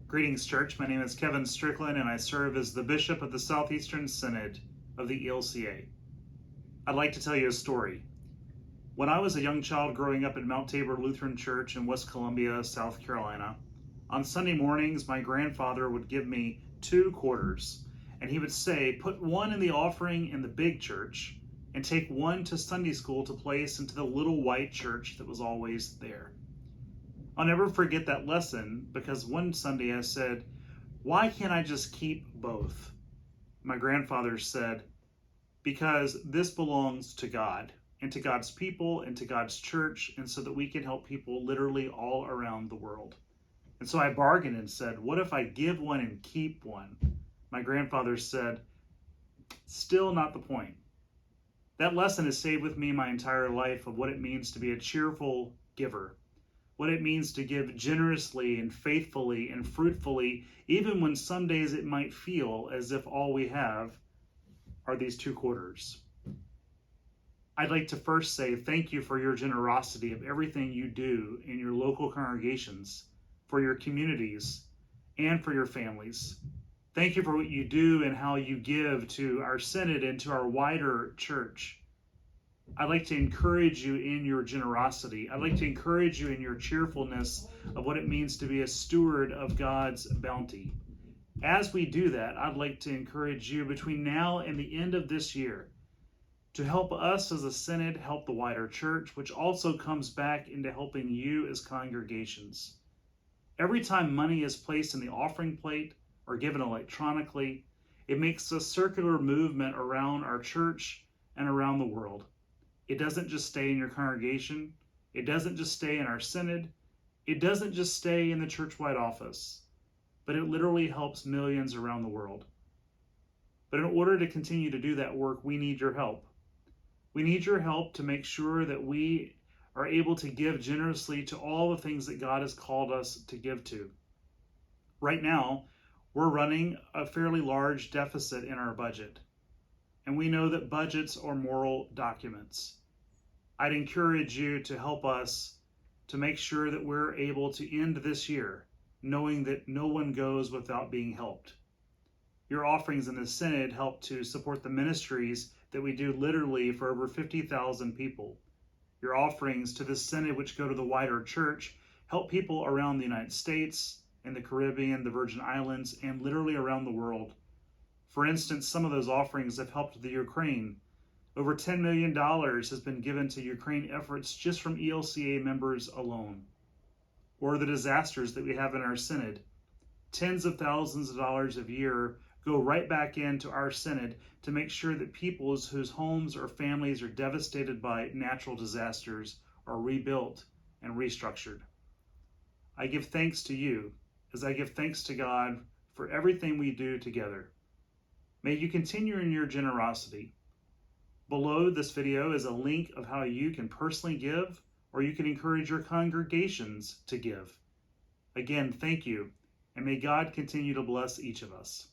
Greetings, church. My name is Kevin Strickland, and I serve as the Bishop of the Southeastern Synod of the ELCA. I'd like to tell you a story. When I was a young child growing up at Mount Tabor Lutheran Church in West Columbia, South Carolina, on Sunday mornings, my grandfather would give me 2 quarters, and he would say, put one in the offering in the big church, and take one to Sunday school to place into the little white church that was always there. I'll never forget that lesson because one Sunday I said, why can't I just keep both? My grandfather said, because this belongs to God and to God's people and to God's church, and so that we can help people literally all around the world. And so I bargained and said, what if I give one and keep one? My grandfather said, still not the point. That lesson has stayed with me my entire life of what it means to be a cheerful giver. What it means to give generously and faithfully and fruitfully, even when some days it might feel as if all we have are these 2 quarters. I'd like to first say thank you for your generosity of everything you do in your local congregations, for your communities, and for your families. Thank you for what you do and how you give to our Synod and to our wider church. I'd like to encourage you in your generosity. I'd like to encourage you in your cheerfulness of what it means to be a steward of God's bounty. As we do that, I'd like to encourage you between now and the end of this year to help us as a Synod help the wider church, which also comes back into helping you as congregations. Every time money is placed in the offering plate or given electronically, it makes a circular movement around our church and around the world. It doesn't just stay in your congregation. It doesn't just stay in our Synod. It doesn't just stay in the church-wide office, but it literally helps millions around the world. But in order to continue to do that work, we need your help. We need your help to make sure that we are able to give generously to all the things that God has called us to give to. Right now, we're running a fairly large deficit in our budget. And we know that budgets are moral documents. I'd encourage you to help us to make sure that we're able to end this year knowing that no one goes without being helped. Your offerings in the Synod help to support the ministries that we do literally for over 50,000 people. Your offerings to the Synod, which go to the wider church, help people around the United States, in the Caribbean, the Virgin Islands, and literally around the world. For instance, some of those offerings have helped the Ukraine. Over $10 million has been given to Ukraine efforts just from ELCA members alone. Or the disasters that we have in our Synod. Tens of thousands of dollars a year go right back into our Synod to make sure that peoples whose homes or families are devastated by natural disasters are rebuilt and restructured. I give thanks to you as I give thanks to God for everything we do together. May you continue in your generosity. Below this video is a link of how you can personally give, or you can encourage your congregations to give. Again, thank you, and may God continue to bless each of us.